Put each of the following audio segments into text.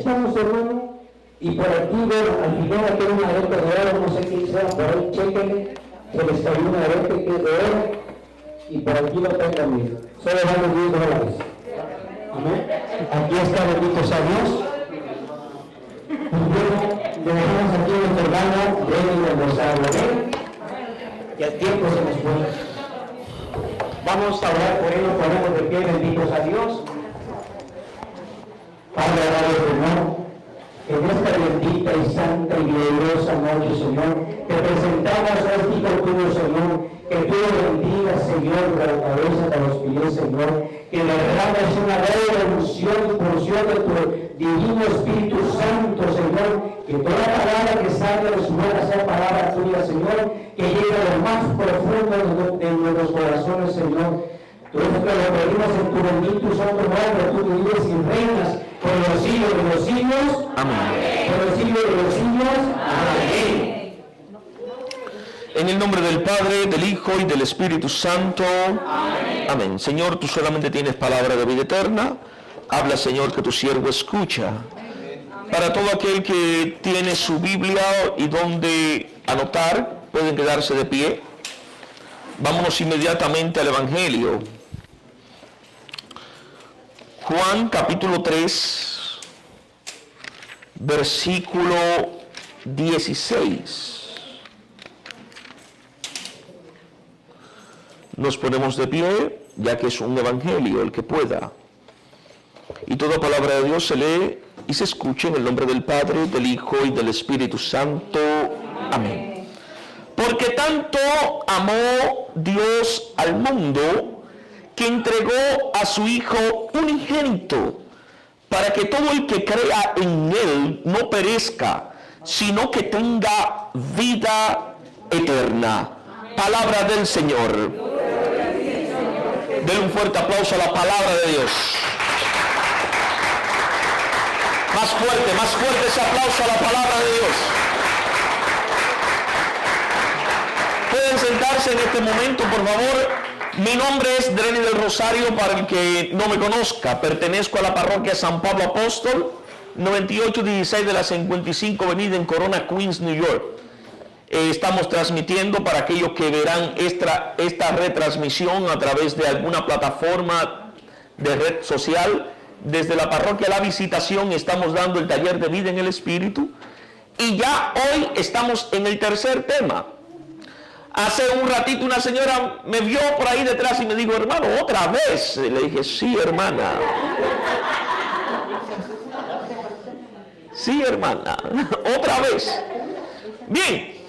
Estamos, hermano, y por aquí veo al final aquí hay una arete de oro, no sé quién sea, por ahí chéquenle, se les cayó una arete que es de oro, y por aquí lo tengo también. Solo vale $10. Amén. Aquí está, benditos a Dios. Y bueno, le dejamos aquí a nuestro hermano, deben almorzarlo, ¿ven? Y el tiempo se nos fue. Vamos a orar por ello, ponemos de pie, benditos a Dios. Padre, amado Señor, en esta bendita y santa y gloriosa noche, Señor, te presentamos a este hijo tuyo, Señor, que tú lo bendigas, Señor, de la cabeza a los pies, Señor, que le derrames una revolución y porción de tu divino Espíritu Santo, Señor, que toda palabra que salga de su boca sea palabra tuya, Señor, que llegue a lo más profundo de nuestros corazones, Señor. Todo esto te lo pedimos en tu bendito y santo nombre, tú que vives y reinas por los siglos de los siglos. Amén. Por los siglos de los siglos. Amén. En el nombre del Padre, del Hijo y del Espíritu Santo. Amén. Amén. Señor, tú solamente tienes palabra de vida eterna. Habla, Señor, que tu siervo escucha. Amén. Para todo aquel que tiene su Biblia y donde anotar, pueden quedarse de pie. Vámonos inmediatamente al Evangelio. Juan capítulo 3, versículo 16. Nos ponemos de pie, ya que es un evangelio, el que pueda. Y toda palabra de Dios se lee y se escucha en el nombre del Padre, del Hijo y del Espíritu Santo. Amén. Porque tanto amó Dios al mundo, que entregó a su Hijo unigénito, para que todo el que crea en Él no perezca, sino que tenga vida eterna. Palabra del Señor. Denle un fuerte aplauso a la palabra de Dios. Más fuerte ese aplauso a la palabra de Dios. Pueden sentarse en este momento, por favor. Mi nombre es Dreny del Rosario, para el que no me conozca. Pertenezco a la parroquia San Pablo Apóstol, 9816 de la 55 Avenida en Corona, Queens, New York. Estamos transmitiendo para aquellos que verán esta retransmisión a través de alguna plataforma de red social. Desde la parroquia La Visitación estamos dando el taller de vida en el Espíritu. Y ya hoy estamos en el tercer tema. Hace un ratito una señora me vio por ahí detrás y me dijo, hermano, ¿otra vez? Y le dije, sí, hermana. Sí, hermana, otra vez. Bien,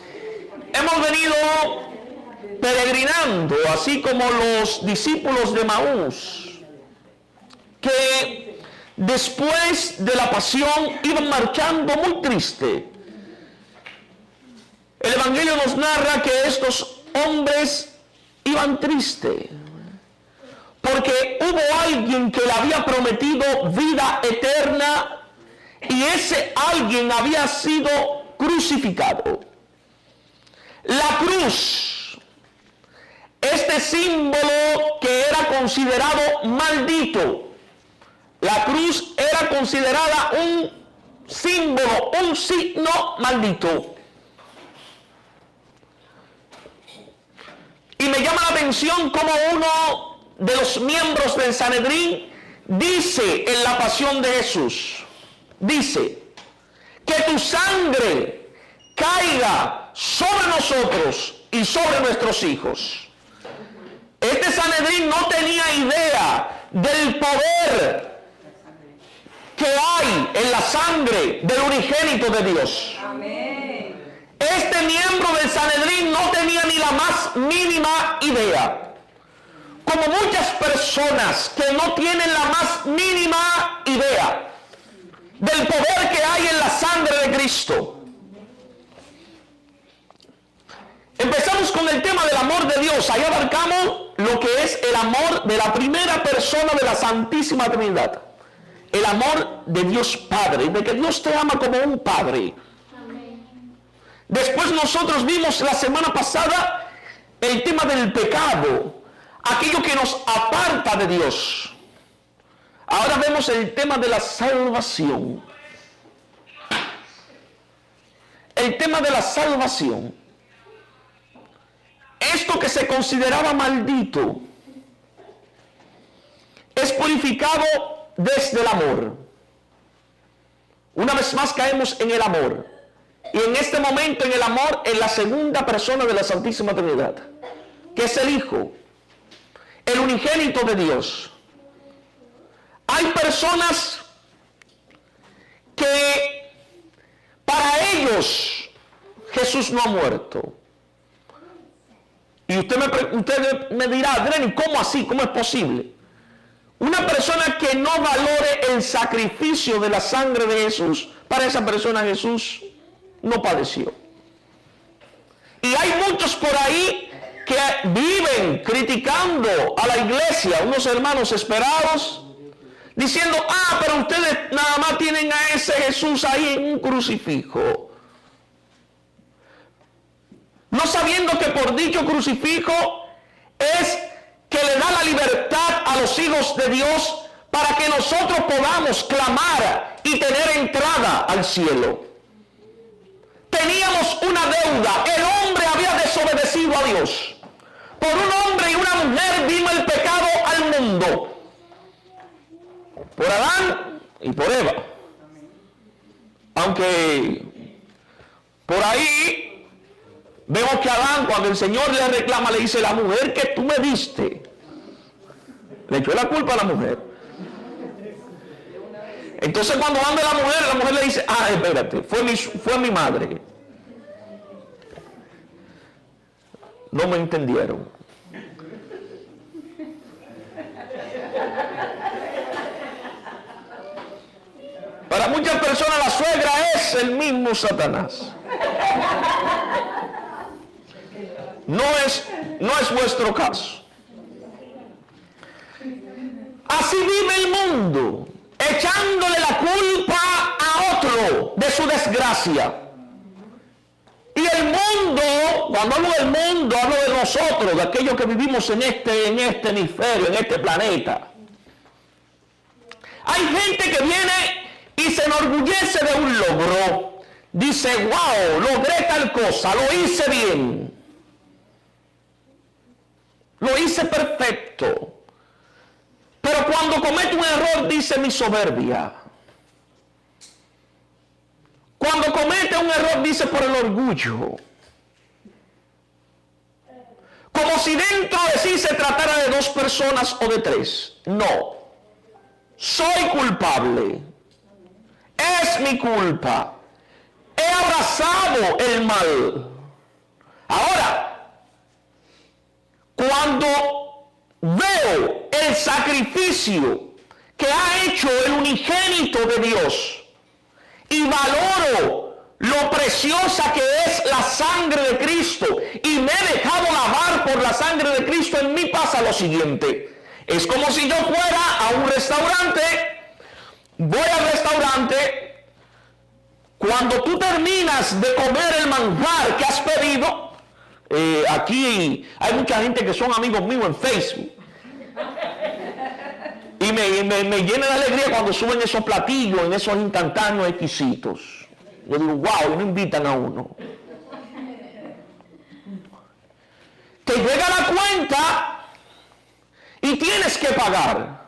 hemos venido peregrinando, así como los discípulos de Maús, que después de la pasión iban marchando muy triste. El Evangelio nos narra que estos hombres iban tristes, porque hubo alguien que le había prometido vida eterna y ese alguien había sido crucificado. La cruz, este símbolo que era considerado maldito, la cruz era considerada un símbolo, un signo maldito. Y me llama la atención como uno de los miembros del Sanedrín dice en la pasión de Jesús, dice, que tu sangre caiga sobre nosotros y sobre nuestros hijos. Este Sanedrín no tenía idea del poder que hay en la sangre del unigénito de Dios. Amén. Este miembro del Sanedrín no tenía ni la más mínima idea. Como muchas personas que no tienen la más mínima idea del poder que hay en la sangre de Cristo. Empezamos con el tema del amor de Dios. Ahí abarcamos lo que es el amor de la primera persona de la Santísima Trinidad. El amor de Dios Padre, de que Dios te ama como un Padre. Después nosotros vimos la semana pasada el tema del pecado, aquello que nos aparta de Dios. Ahora vemos el tema de la salvación. el tema de la salvación, esto que se consideraba maldito es purificado desde el amor. Una vez más caemos en el amor. Y en este momento en el amor en la segunda persona de la Santísima Trinidad, que es el Hijo, el unigénito de Dios. Hay personas que para ellos Jesús no ha muerto. Y usted me dirá, Adrián, ¿cómo así? ¿Cómo es posible? Una persona que no valore el sacrificio de la sangre de Jesús, para esa persona Jesús no padeció. Y hay muchos por ahí que viven criticando a la iglesia, unos hermanos esperados, diciendo, pero ustedes nada más tienen a ese Jesús ahí en un crucifijo. No sabiendo que por dicho crucifijo es que le da la libertad a los hijos de Dios para que nosotros podamos clamar y tener entrada al cielo. Teníamos una deuda. El hombre había desobedecido a Dios. Por un hombre y una mujer vino el pecado al mundo. Por Adán y por Eva. Aunque por ahí vemos que Adán, cuando el Señor le reclama, le dice, la mujer que tú me diste, le echó la culpa a la mujer. Entonces cuando van de la mujer le dice, espérate, fue mi madre. No me entendieron. Para muchas personas la suegra es el mismo Satanás. No es vuestro caso. Así vive el mundo, echándole la culpa a otro de su desgracia. Y el mundo, cuando hablo del mundo, hablo de nosotros, de aquellos que vivimos en este hemisferio, en este planeta. Hay gente que viene y se enorgullece de un logro. Dice, wow, logré tal cosa, lo hice bien. Lo hice perfecto. Pero cuando comete un error dice mi soberbia. Cuando comete un error dice por el orgullo. Como si dentro de sí se tratara de dos personas o de tres. No. Soy culpable. Es mi culpa. He abrazado el mal. Ahora, cuando veo el sacrificio que ha hecho el unigénito de Dios y valoro lo preciosa que es la sangre de Cristo y me he dejado lavar por la sangre de Cristo, en mí pasa lo siguiente. Es como si yo fuera a un restaurante, voy al restaurante, cuando tú terminas de comer el manjar que has pedido, aquí hay mucha gente que son amigos míos en Facebook. Y me llena de alegría cuando suben esos platillos, en esos instantáneos exquisitos. Yo digo, wow, y no invitan a uno. Te llega la cuenta y tienes que pagar.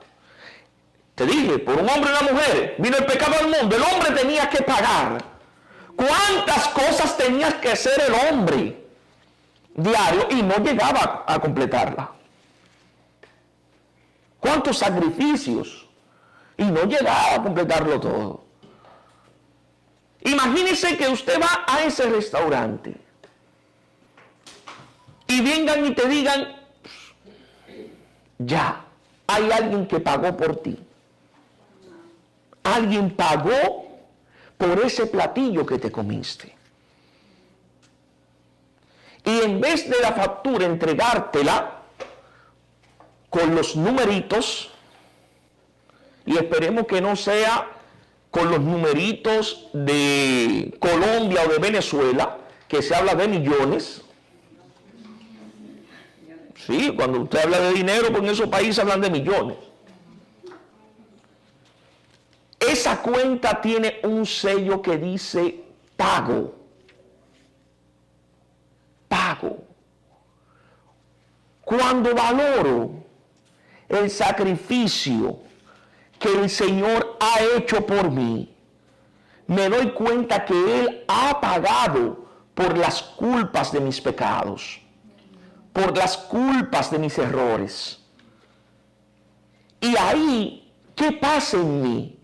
Te dije, por un hombre y una mujer vino el pecado al mundo. El hombre tenía que pagar. ¿Cuántas cosas tenía que hacer el hombre diario y no llegaba a completarla? ¿Cuántos sacrificios? Y no llegaba a completarlo todo. Imagínese que usted va a ese restaurante y vengan y te digan, ya, hay alguien que pagó por ti. Alguien pagó por ese platillo que te comiste. Y en vez de la factura entregártela con los numeritos, y esperemos que no sea con los numeritos de Colombia o de Venezuela, que se habla de millones. Sí, cuando usted habla de dinero, pues en esos países hablan de millones. Esa cuenta tiene un sello que dice pago. Cuando valoro el sacrificio que el Señor ha hecho por mí, me doy cuenta que Él ha pagado por las culpas de mis pecados, por las culpas de mis errores. Y ahí, ¿qué pasa en mí?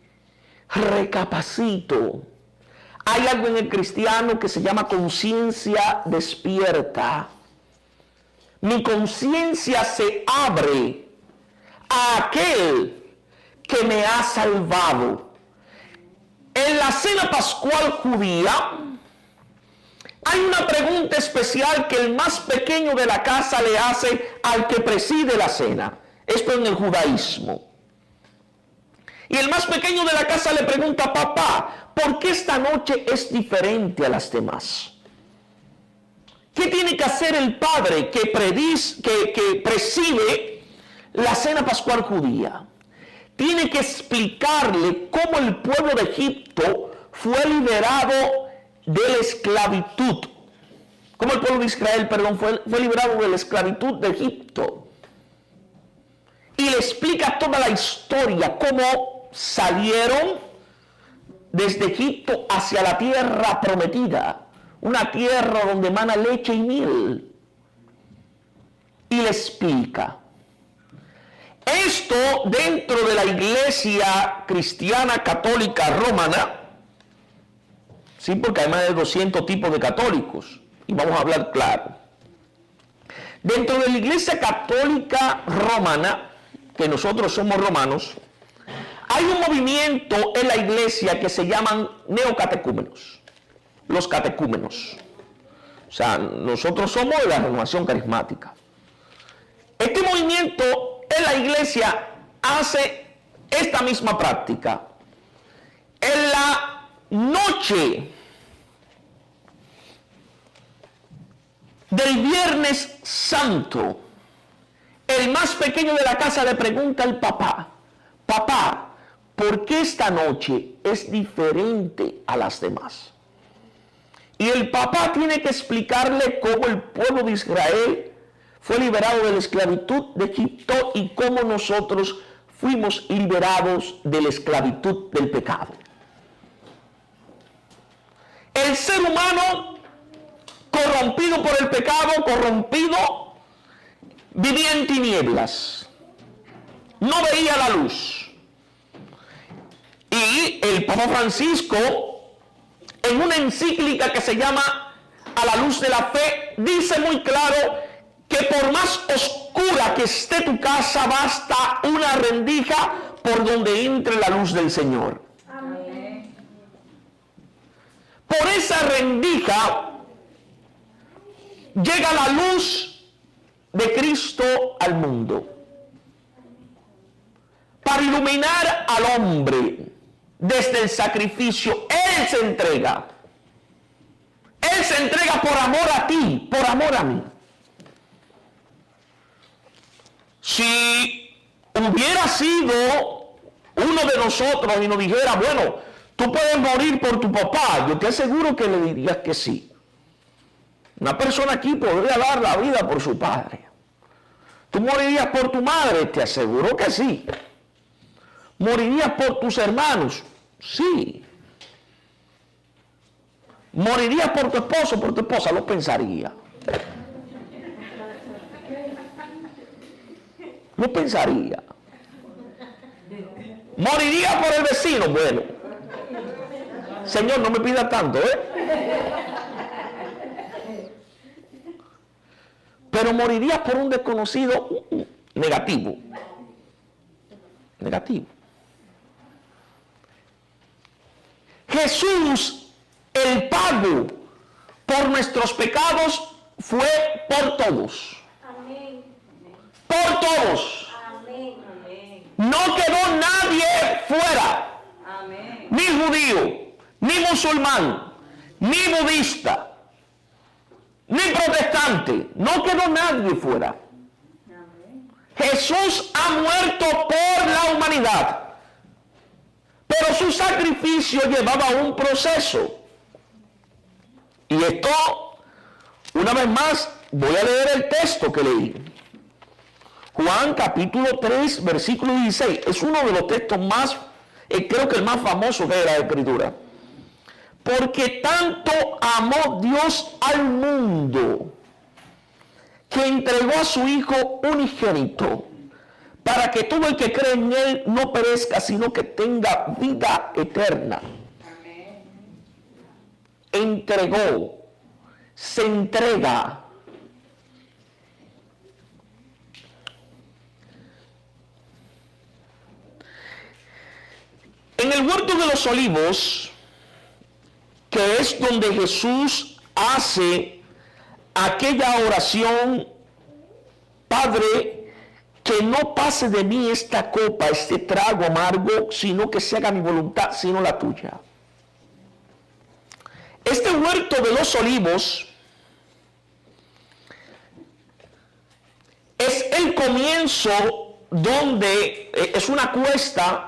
Recapacito. Hay algo en el cristiano que se llama conciencia despierta. Mi conciencia se abre a aquel que me ha salvado. En la cena pascual judía hay una pregunta especial que el más pequeño de la casa le hace al que preside la cena. Esto en el judaísmo. Y el más pequeño de la casa le pregunta: papá, ¿por qué esta noche es diferente a las demás? ¿Qué tiene que hacer el padre que preside la cena pascual judía? Tiene que explicarle cómo el pueblo de Egipto fue liberado de la esclavitud. Cómo el pueblo de Israel, fue liberado de la esclavitud de Egipto. Y le explica toda la historia, cómo salieron desde Egipto hacia la tierra prometida, una tierra donde emana leche y miel. Y le explica. Esto dentro de la iglesia cristiana católica romana, sí, porque hay más de 200 tipos de católicos, y vamos a hablar claro. Dentro de la iglesia católica romana, que nosotros somos romanos, hay un movimiento en la iglesia que se llaman neocatecúmenos, los catecúmenos. O sea, nosotros somos de la renovación carismática. Este movimiento en la iglesia hace esta misma práctica. En la noche del Viernes Santo, el más pequeño de la casa le pregunta al papá: papá, ¿por qué esta noche es diferente a las demás? Y el papá tiene que explicarle cómo el pueblo de Israel fue liberado de la esclavitud de Egipto y cómo nosotros fuimos liberados de la esclavitud del pecado. El ser humano, corrompido por el pecado, vivía en tinieblas, no veía la luz. Y el Papa Francisco, en una encíclica que se llama A la luz de la fe, dice muy claro que por más oscura que esté tu casa, basta una rendija por donde entre la luz del Señor. Amén. Por esa rendija llega la luz de Cristo al mundo, para iluminar al hombre. Desde el sacrificio, Él se entrega. Él se entrega por amor a ti, por amor a mí. Si hubiera sido uno de nosotros y nos dijera: bueno, tú puedes morir por tu papá, yo te aseguro que le dirías que sí. Una persona aquí podría dar la vida por su padre. ¿Tú morirías por tu madre? Te aseguro que sí. ¿Morirías por tus hermanos? Sí. ¿Morirías por tu esposo, por tu esposa? Lo pensaría. Lo pensaría. ¿Morirías por el vecino? Bueno, Señor, no me pida tanto, Pero morirías por un desconocido. Negativo. Negativo. Jesús, el pago por nuestros pecados fue por todos. Amén. Por todos. Amén. No quedó nadie fuera. Amén. Ni judío, ni musulmán, ni budista, ni protestante. No quedó nadie fuera. Amén. Jesús ha muerto por la humanidad. Pero su sacrificio llevaba un proceso. Y esto, una vez más, voy a leer el texto que leí. Juan capítulo 3, versículo 16. Es uno de los textos más, creo que el más famoso de la Escritura. Porque tanto amó Dios al mundo, que entregó a su Hijo unigénito, para que todo el que cree en Él no perezca, sino que tenga vida eterna. Amén. Entregó, se entrega. En el huerto de los olivos, que es donde Jesús hace aquella oración: Padre, que no pase de mí esta copa, este trago amargo, sino que se haga mi voluntad, sino la tuya. Este huerto de los olivos es el comienzo, donde es una cuesta,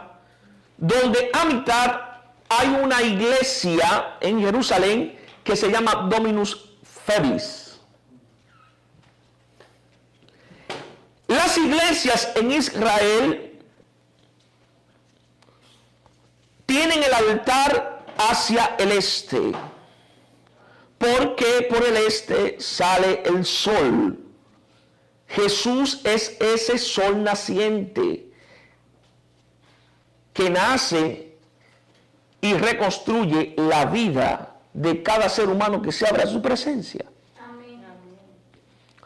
donde a mitad hay una iglesia en Jerusalén que se llama Dominus Feblis. Las iglesias en Israel tienen el altar hacia el este, porque por el este sale el sol. Jesús es ese sol naciente que nace y reconstruye la vida de cada ser humano que se abra a su presencia. Amén.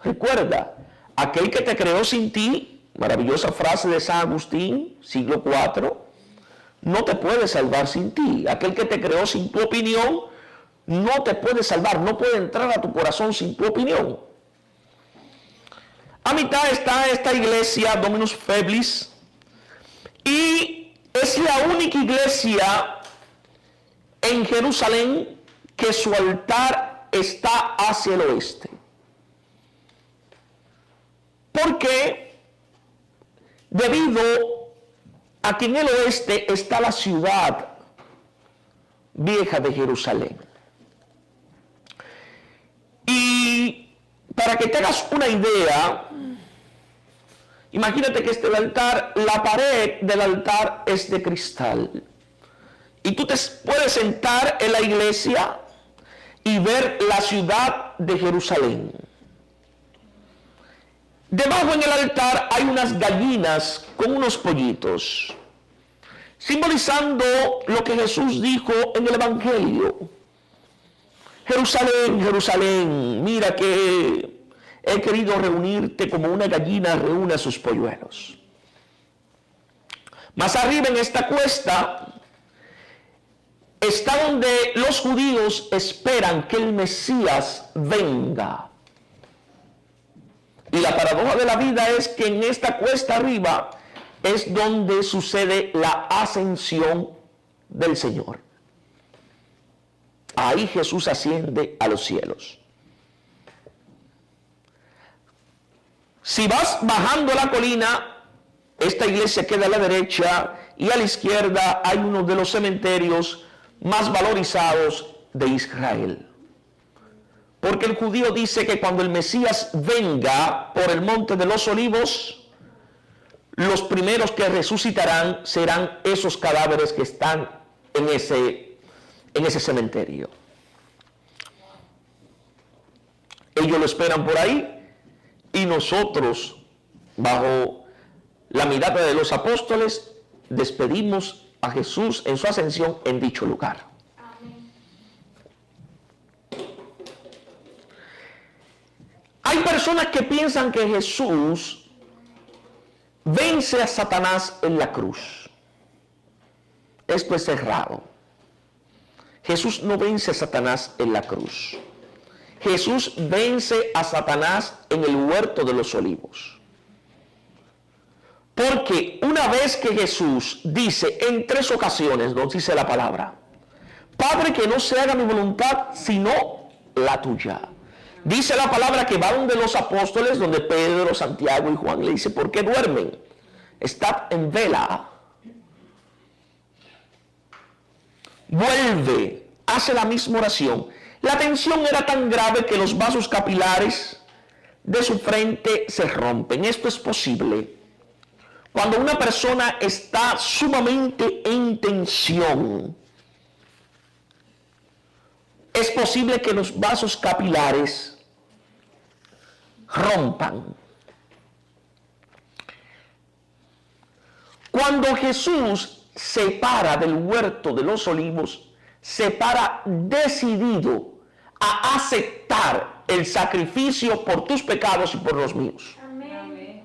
Recuerda, aquel que te creó sin ti, maravillosa frase de San Agustín, siglo IV, no te puede salvar sin ti. Aquel que te creó sin tu opinión, no te puede salvar, no puede entrar a tu corazón sin tu opinión. A mitad está esta iglesia, Dominus Feblis, y es la única iglesia en Jerusalén que su altar está hacia el oeste. Porque debido a que en el oeste está la ciudad vieja de Jerusalén. Y para que tengas una idea, imagínate que este altar, la pared del altar es de cristal. Y tú te puedes sentar en la iglesia y ver la ciudad de Jerusalén. Debajo en el altar hay unas gallinas con unos pollitos, simbolizando lo que Jesús dijo en el Evangelio. Jerusalén, Jerusalén, mira que he querido reunirte como una gallina reúne a sus polluelos. Más arriba en esta cuesta está donde los judíos esperan que el Mesías venga. Y la paradoja de la vida es que en esta cuesta arriba es donde sucede la ascensión del Señor. Ahí Jesús asciende a los cielos. Si vas bajando la colina, esta iglesia queda a la derecha y a la izquierda hay uno de los cementerios más valorizados de Israel. Porque el judío dice que cuando el Mesías venga por el monte de los olivos, los primeros que resucitarán serán esos cadáveres que están en ese cementerio. Ellos lo esperan por ahí y nosotros, bajo la mirada de los apóstoles, despedimos a Jesús en su ascensión en dicho lugar. Amén. Hay personas que piensan que Jesús vence a Satanás en la cruz. Esto es errado. Jesús no vence a Satanás en la cruz. Jesús vence a Satanás en el huerto de los olivos. Porque una vez que Jesús dice en 3 ocasiones, nos dice la palabra: Padre, que no se haga mi voluntad sino la tuya. Dice la palabra que va donde los apóstoles, donde Pedro, Santiago y Juan, le dice: ¿por qué duermen? Estad en vela. Vuelve, hace la misma oración. La tensión era tan grave que los vasos capilares de su frente se rompen. Esto es posible cuando una persona está sumamente en tensión. Es posible que los vasos capilares rompan. Cuando Jesús se para del huerto de los olivos, se para decidido a aceptar el sacrificio por tus pecados y por los míos. Amén.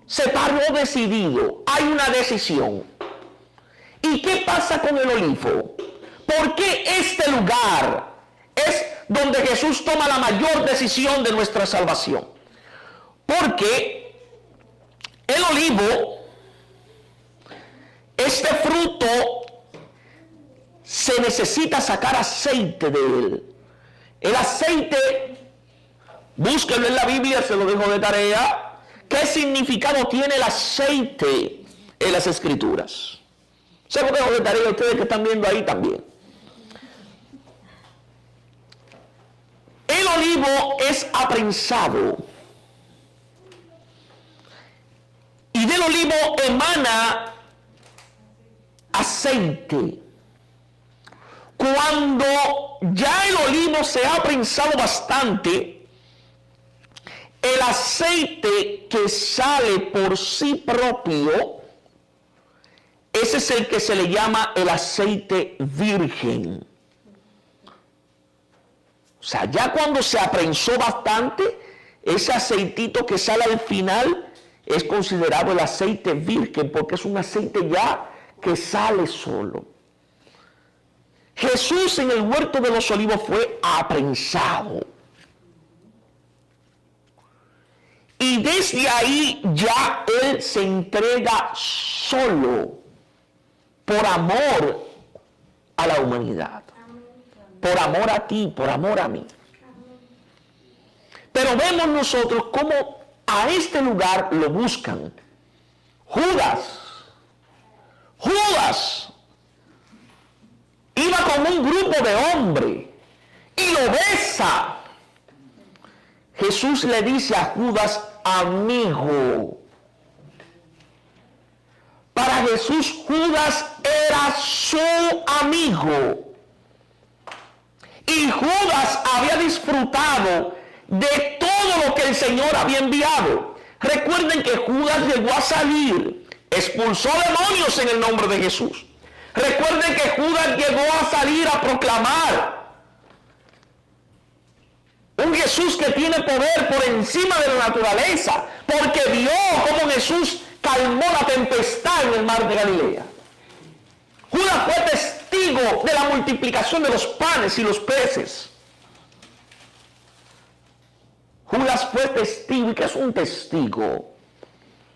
Se paró decidido. Hay una decisión. ¿Y qué pasa con el olivo? ¿Por qué este lugar es donde Jesús toma la mayor decisión de nuestra salvación? Porque el olivo, este fruto, se necesita sacar aceite de él. El aceite, búsquenlo en la Biblia, se lo dejo de tarea. ¿Qué significado tiene el aceite en las Escrituras? Se lo dejo de tarea a ustedes que están viendo ahí también. El olivo es aprensado. Y del olivo emana aceite. Cuando ya el olivo se ha prensado bastante, el aceite que sale por sí propio, ese es el que se le llama el aceite virgen. O sea, ya cuando se aprensó bastante, ese aceitito que sale al final es considerado el aceite virgen, porque es un aceite ya que sale solo. Jesús en el huerto de los olivos fue aprensado. Y desde ahí ya Él se entrega solo por amor a la humanidad. Por amor a ti, por amor a mí. Pero vemos nosotros cómo a este lugar lo buscan. Judas iba con un grupo de hombres y lo besa. Jesús le dice a Judas, amigo. Para Jesús, Judas era su amigo. Y Judas había disfrutado de todo lo que el Señor había enviado. Recuerden que Judas llegó a salir, expulsó demonios en el nombre de Jesús. Recuerden que Judas llegó a salir a proclamar un Jesús que tiene poder por encima de la naturaleza, porque vio cómo Jesús calmó la tempestad en el mar de Galilea. Judas fue testigo de la multiplicación de los panes y los peces. Judas fue testigo. ¿Y qué es un testigo?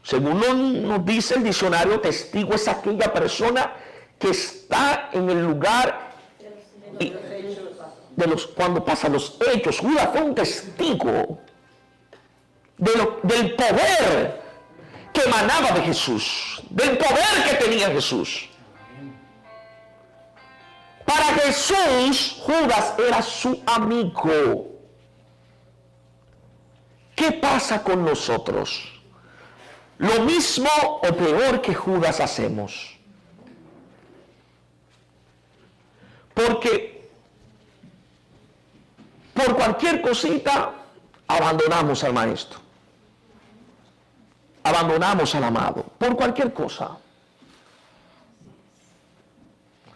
Según nos dice el diccionario, testigo es aquella persona que está en el lugar cuando pasan los hechos. Judas fue un testigo del poder que emanaba de Jesús, del poder que tenía Jesús. Para Jesús, Judas era su amigo. ¿Qué pasa con nosotros? Lo mismo o peor que Judas hacemos. Porque por cualquier cosita abandonamos al maestro. Abandonamos al amado. Por cualquier cosa.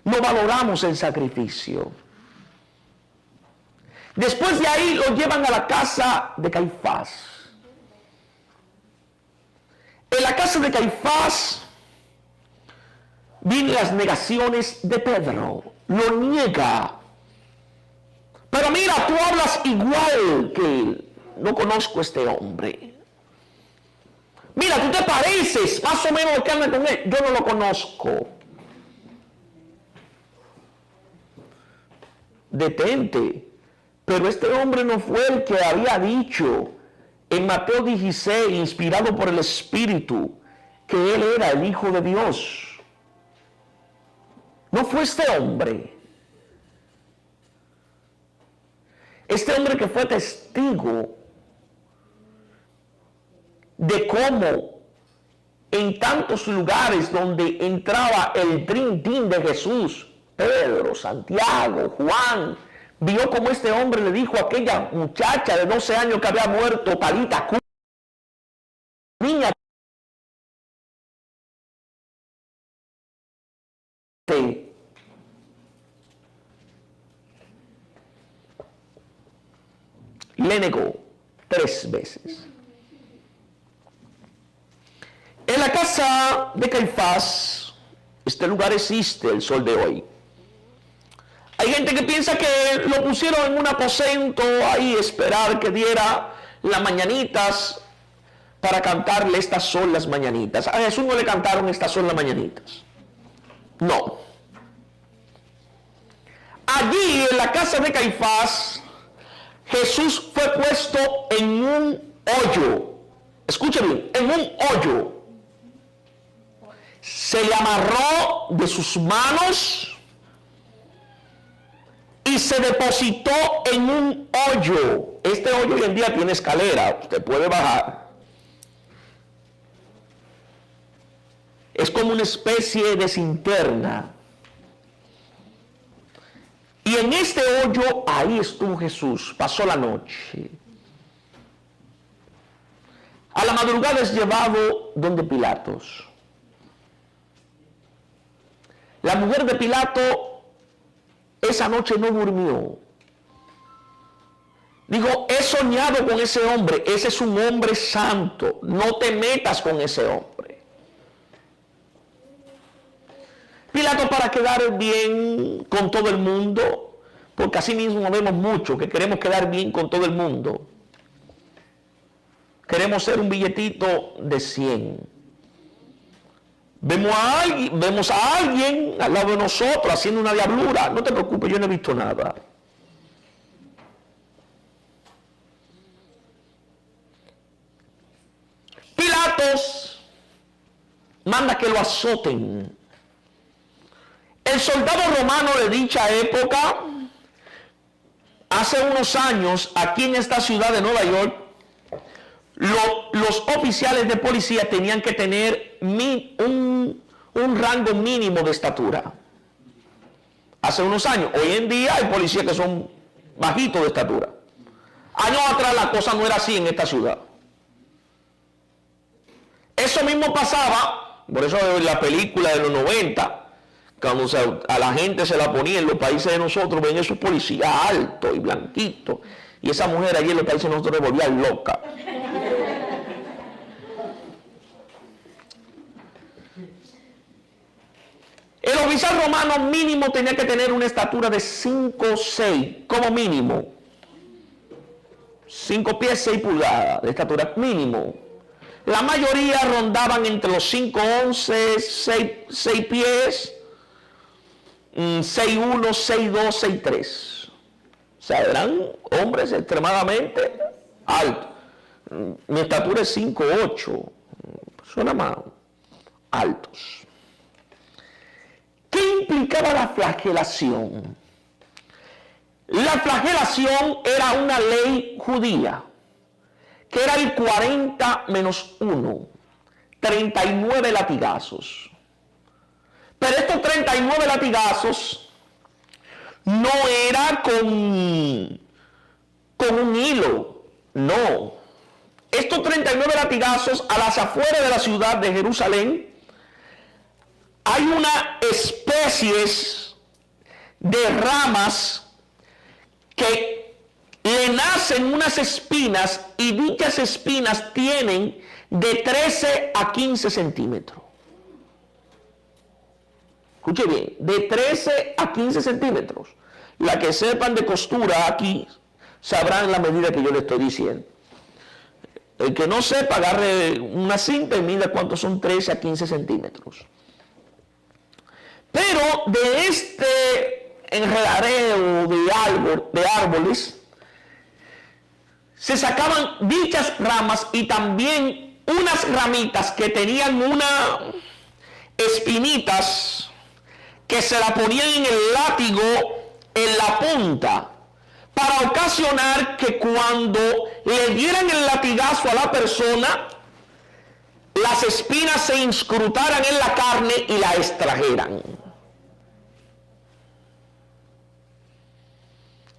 No valoramos el sacrificio. Después de ahí lo llevan a la casa de Caifás. En la casa de Caifás vienen las negaciones de Pedro. Lo niega. Pero mira, tú hablas igual que él. No conozco a este hombre. Mira, tú te pareces más o menos lo que anda con él. Yo no lo conozco. Detente. Pero este hombre no fue el que había dicho en Mateo 16, inspirado por el Espíritu, que él era el Hijo de Dios. No fue este hombre. Este hombre que fue testigo de cómo en tantos lugares donde entraba el Dream Team de Jesús, Pedro, Santiago, Juan, vio como este hombre le dijo a aquella muchacha de 12 años que había muerto, Talita, niña, le negó 3 veces. En la casa de Caifás, este lugar existe el sol de hoy. Hay gente que piensa que lo pusieron en un aposento ahí, esperar que diera las mañanitas para cantarle estas son las mañanitas. A Jesús no le cantaron estas son las mañanitas. No. Allí en la casa de Caifás, Jesús fue puesto en un hoyo. Escuchen bien, en un hoyo. Se le amarró de sus manos y se depositó en un hoyo. Este hoyo hoy en día tiene escalera, usted puede bajar. Es como una especie de cisterna. Y en este hoyo, ahí estuvo Jesús, pasó la noche. A la madrugada es llevado donde Pilatos. La mujer de Pilato esa noche no durmió. Dijo, he soñado con ese hombre, ese es un hombre santo, no te metas con ese hombre. Pilato, para quedar bien con todo el mundo, porque así mismo vemos mucho que queremos quedar bien con todo el mundo. Queremos ser un billetito de 100. Vemos a alguien al lado de nosotros haciendo una diablura. No te preocupes, yo no he visto nada. Pilatos manda que lo azoten. El soldado romano de dicha época, hace unos años, aquí en esta ciudad de Nueva York, los oficiales de policía tenían que tener un rango mínimo de estatura. Hace unos años. Hoy en día hay policías que son bajitos de estatura. Años atrás la cosa no era así en esta ciudad. Eso mismo pasaba, por eso en la película de los 90, cuando a la gente se la ponía en los países de nosotros, ven esos policías altos y blanquitos, y esa mujer allí en los países de nosotros se volvía loca. El oficial romano mínimo tenía que tener una estatura de 5'6", como mínimo. 5 pies 6 pulgadas de estatura mínimo. La mayoría rondaban entre los 5'11", 6 pies, 6'1", 6'2", 6'3". O sea, eran hombres extremadamente altos. Mi estatura es 5'8". Suena más altos. ¿Qué implicaba la flagelación? La flagelación era una ley judía, que era el 40 menos 1, 39 latigazos. Pero estos 39 latigazos no era con un hilo, no. Estos 39 latigazos a las afueras de la ciudad de Jerusalén, hay una especie de ramas que le nacen unas espinas y dichas espinas tienen de 13 a 15 centímetros. Escuche bien, de 13 a 15 centímetros. La que sepan de costura aquí sabrán la medida que yo le estoy diciendo. El que no sepa, agarre una cinta y mida cuántos son 13 a 15 centímetros. Pero de este enredadero de árboles se sacaban dichas ramas y también unas ramitas que tenían unas espinitas que se la ponían en el látigo en la punta para ocasionar que cuando le dieran el latigazo a la persona las espinas se inscrutaran en la carne y la extrajeran.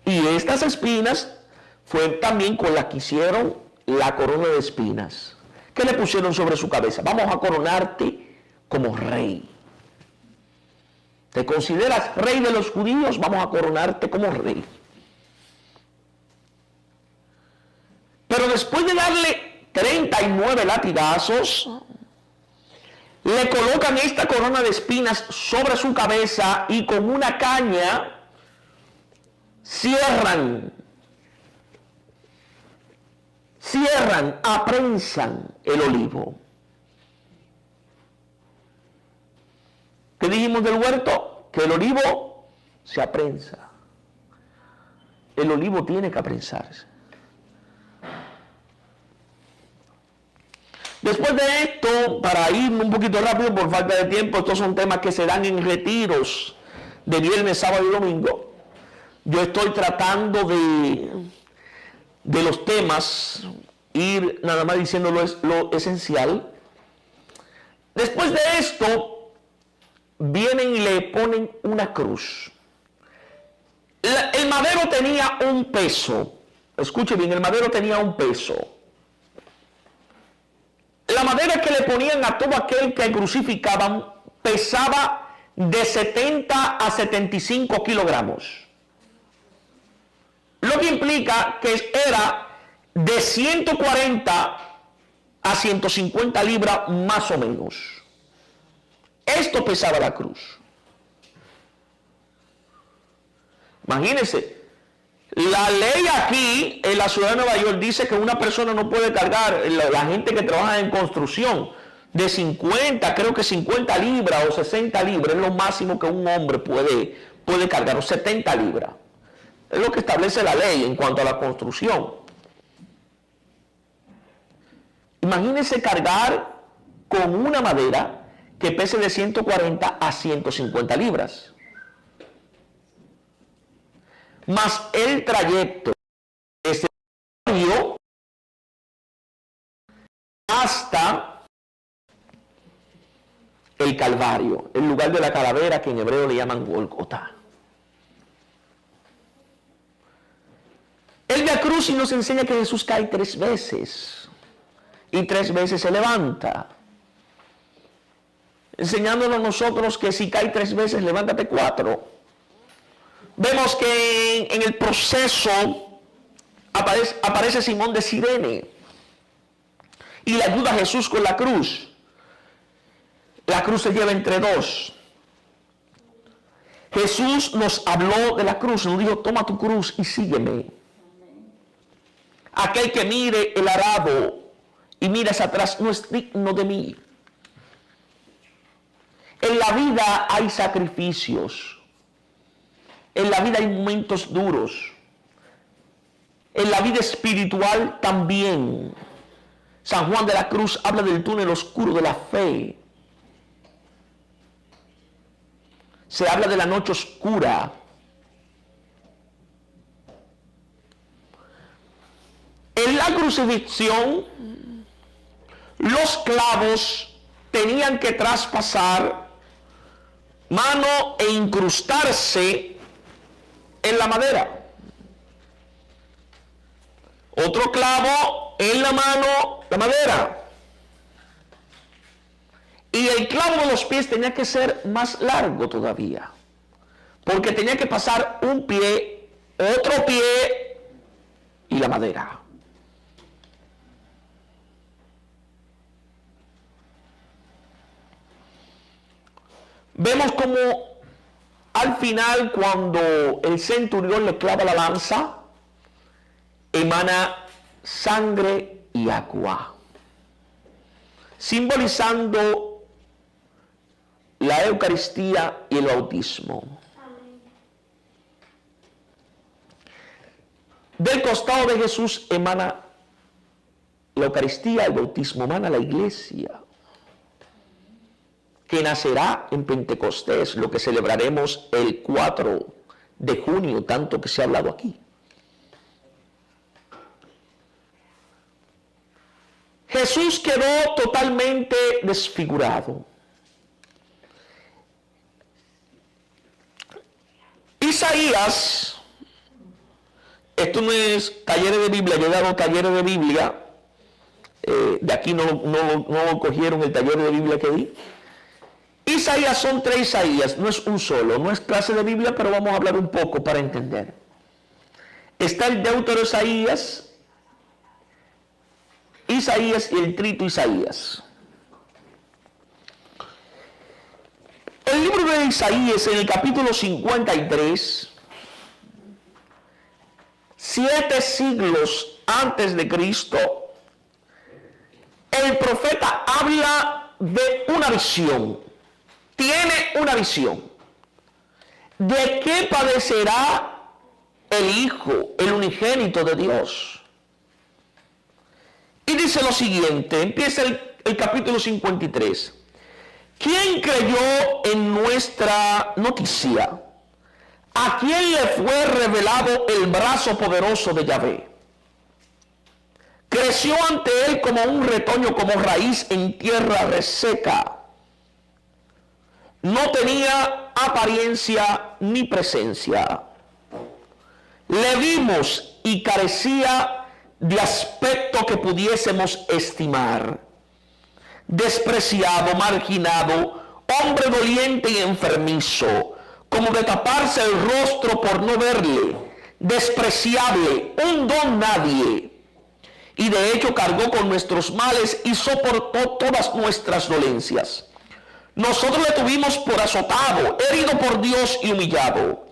Y estas espinas fue también con las que hicieron la corona de espinas, que le pusieron sobre su cabeza. Vamos a coronarte como rey. ¿Te consideras rey de los judíos? Vamos a coronarte como rey. Pero después de darle 39 latigazos, le colocan esta corona de espinas sobre su cabeza y con una caña cierran, aprensan el olivo. ¿Qué dijimos del huerto? Que el olivo se aprensa. El olivo tiene que aprensarse. Después de esto, para ir un poquito rápido por falta de tiempo, estos son temas que se dan en retiros de viernes, sábado y domingo. Yo estoy tratando de los temas, ir nada más diciendo lo esencial. Después de esto, vienen y le ponen una cruz. El madero tenía un peso. Escuche bien, el madero tenía un peso. La madera que le ponían a todo aquel que crucificaban pesaba de 70 a 75 kilogramos. Lo que implica que era de 140 a 150 libras más o menos. Esto pesaba la cruz. Imagínense, la ley aquí en la ciudad de Nueva York dice que una persona no puede cargar, la gente que trabaja en construcción, de 50, creo que 50 libras o 60 libras es lo máximo que un hombre puede cargar, o 70 libras. Es lo que establece la ley en cuanto a la construcción. Imagínense cargar con una madera que pese de 140 a 150 libras. Más el trayecto desde el río hasta el Calvario, el lugar de la calavera que en hebreo le llaman Golgota. El Vía Crucis nos enseña que Jesús cae 3 veces y 3 veces se levanta, enseñándonos nosotros que si cae 3 veces, levántate 4. Vemos que en el proceso aparece Simón de Cirene y le ayuda a Jesús con la cruz. La cruz se lleva entre 2. Jesús nos habló de la cruz, nos dijo: toma tu cruz y sígueme. Aquel que mire el arado y mira hacia atrás no es digno de mí. En la vida hay sacrificios. En la vida hay momentos duros. En la vida espiritual también. San Juan de la Cruz habla del túnel oscuro de la fe. Se habla de la noche oscura. En la crucifixión, los clavos tenían que traspasar mano e incrustarse en la madera. Otro clavo en la mano, la madera. Y el clavo de los pies tenía que ser más largo todavía, porque tenía que pasar un pie, otro pie y la madera. Vemos como al final, cuando el centurión le clava la lanza, emana sangre y agua, simbolizando la Eucaristía y el bautismo. Del costado de Jesús emana la Eucaristía, el bautismo, emana la iglesia, que nacerá en Pentecostés, lo que celebraremos el 4 de junio, tanto que se ha hablado aquí. Jesús quedó totalmente desfigurado. Isaías, esto no es talleres de Biblia, yo he dado talleres de Biblia, de aquí no cogieron el taller de Biblia que di. Isaías son 3 Isaías, no es un solo, no es clase de Biblia, pero vamos a hablar un poco para entender. Está el Deutero Isaías y el Trito Isaías. El libro de Isaías, en el capítulo 53, 7 siglos antes de Cristo, el profeta habla de una visión. Tiene una visión de qué padecerá el Hijo, el unigénito de Dios. Y dice lo siguiente, empieza el capítulo 53. ¿Quién creyó en nuestra noticia? ¿A quién le fue revelado el brazo poderoso de Yahvé? Creció ante él como un retoño, como raíz en tierra reseca. No tenía apariencia ni presencia. Le vimos y carecía de aspecto que pudiésemos estimar. Despreciado, marginado, hombre doliente y enfermizo, como de taparse el rostro por no verle, despreciable, un don nadie. Y de hecho cargó con nuestros males y soportó todas nuestras dolencias. Nosotros le tuvimos por azotado, herido por Dios y humillado.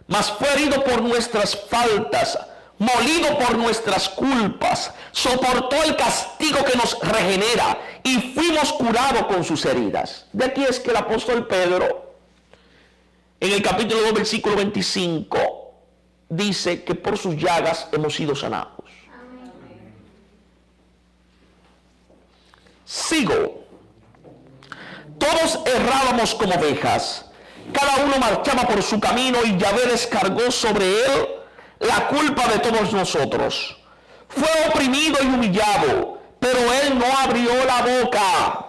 Mas fue herido por nuestras faltas, molido por nuestras culpas, soportó el castigo que nos regenera y fuimos curados con sus heridas. De aquí es que el apóstol Pedro, en el capítulo 2, versículo 25, dice que por sus llagas hemos sido sanados. Sigo. Todos errábamos como ovejas, cada uno marchaba por su camino y Yahvé descargó sobre él la culpa de todos nosotros. Fue oprimido y humillado, pero él no abrió la boca.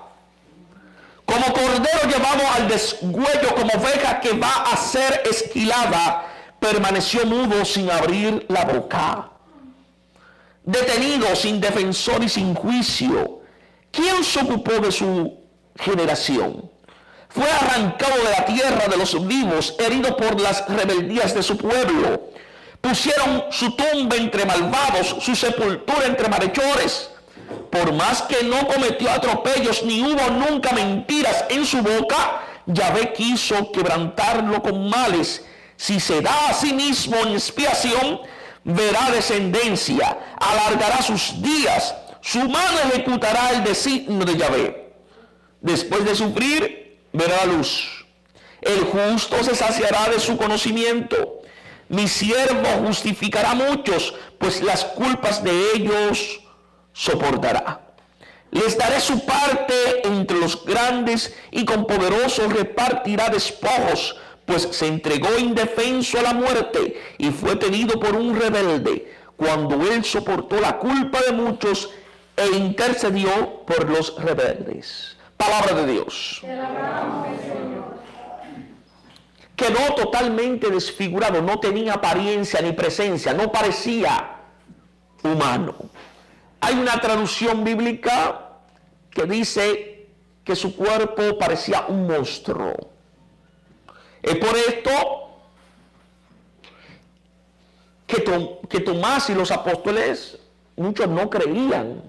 Como cordero llevado al desgüello, como oveja que va a ser esquilada, permaneció mudo sin abrir la boca. Detenido, sin defensor y sin juicio, ¿quién se ocupó de su generación? Fue arrancado de la tierra de los vivos, herido por las rebeldías de su pueblo. Pusieron su tumba entre malvados, su sepultura entre malhechores. Por más que no cometió atropellos, ni hubo nunca mentiras en su boca, Yahvé quiso quebrantarlo con males. Si se da a sí mismo en expiación, verá descendencia, alargará sus días, su mano ejecutará el designio de Yahvé. Después de sufrir, verá la luz. El justo se saciará de su conocimiento. Mi siervo justificará a muchos, pues las culpas de ellos soportará. Les daré su parte entre los grandes y con poderosos repartirá despojos, pues se entregó indefenso a la muerte y fue tenido por un rebelde, cuando él soportó la culpa de muchos e intercedió por los rebeldes. Palabra de Dios. Quedó totalmente desfigurado, no tenía apariencia ni presencia, no parecía humano. Hay una traducción bíblica que dice que su cuerpo parecía un monstruo. Es por esto que Tomás y los apóstoles, muchos no creían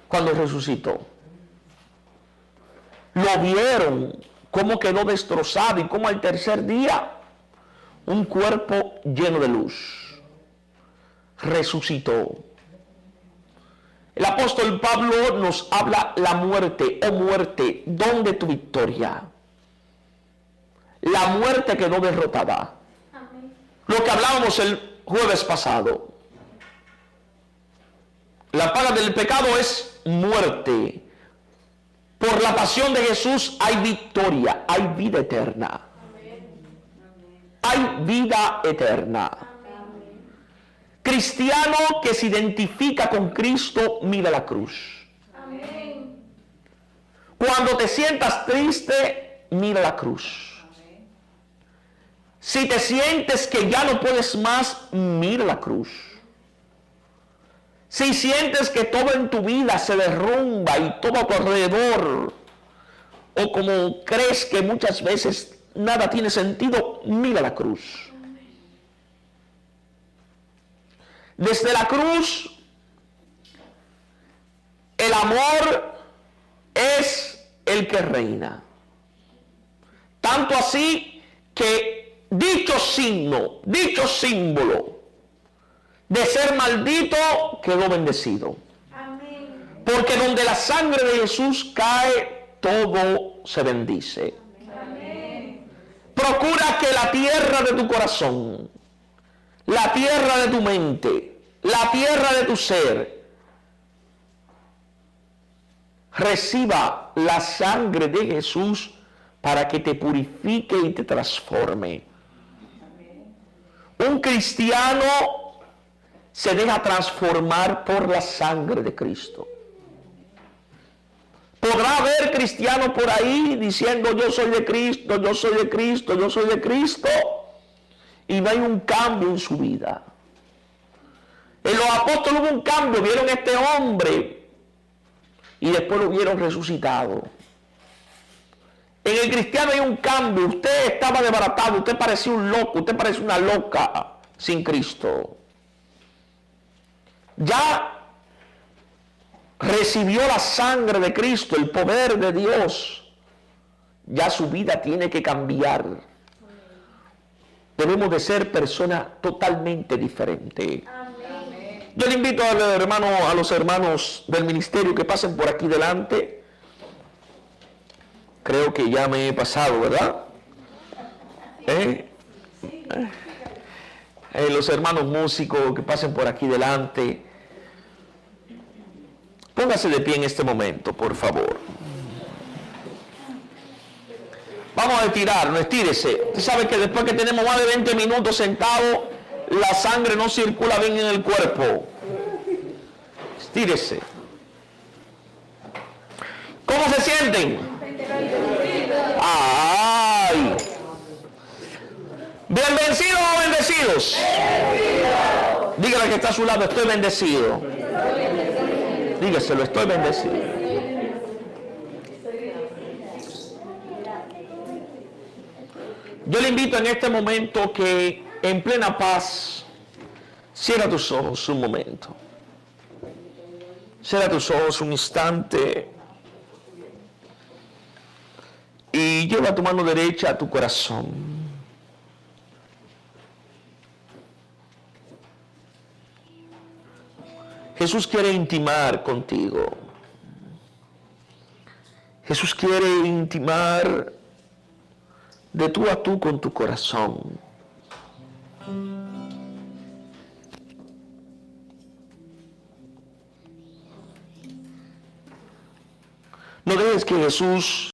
cuando resucitó. Lo vieron cómo quedó destrozado y cómo al tercer día un cuerpo lleno de luz resucitó. El apóstol Pablo nos habla la muerte, oh muerte, ¿dónde tu victoria? La muerte quedó derrotada. Amén. Lo que hablábamos el jueves pasado. La paga del pecado es muerte. Por la pasión de Jesús hay victoria, hay vida eterna. Hay vida eterna. Cristiano que se identifica con Cristo, mira la cruz. Amén. Cuando te sientas triste, mira la cruz. Si te sientes que ya no puedes más, mira la cruz. Si sientes que todo en tu vida se derrumba y todo a tu alrededor, o como crees que muchas veces nada tiene sentido, mira la cruz. Desde la cruz, el amor es el que reina. Tanto así que dicho signo, dicho símbolo de ser maldito, quedó bendecido. Amén. Porque donde la sangre de Jesús cae, todo se bendice. Amén. Procura que la tierra de tu corazón, la tierra de tu mente, la tierra de tu ser, reciba la sangre de Jesús para que te purifique y te transforme. Un cristiano se deja transformar por la sangre de Cristo. Podrá haber cristianos por ahí diciendo yo soy de Cristo, yo soy de Cristo, yo soy de Cristo, y no hay un cambio en su vida. En los apóstoles hubo un cambio, vieron a este hombre y después lo vieron resucitado. En el cristiano hay un cambio. Usted estaba desbaratado, usted parecía un loco, usted parecía una loca sin Cristo. Ya recibió la sangre de Cristo, el poder de Dios. Ya su vida tiene que cambiar. Debemos de ser personas totalmente diferentes. Amén. Yo le invito a los hermanos del ministerio que pasen por aquí delante. Creo que ya me he pasado, ¿verdad? Los hermanos músicos que pasen por aquí delante. Póngase de pie en este momento, por favor. Vamos a estirarnos, estírese. Usted sabe que después que tenemos más de 20 minutos sentados, la sangre no circula bien en el cuerpo. Estírese. ¿Cómo se sienten? ¡Ay! ¿Bienvenidos o bendecidos? Dígale que está a su lado, estoy bendecido. Dígaselo, estoy bendecido. Yo le invito en este momento que en plena paz cierra tus ojos un momento. Cierra tus ojos un instante y lleva tu mano derecha a tu corazón. Jesús quiere intimar contigo. Jesús quiere intimar de tú a tú con tu corazón. No dejes que Jesús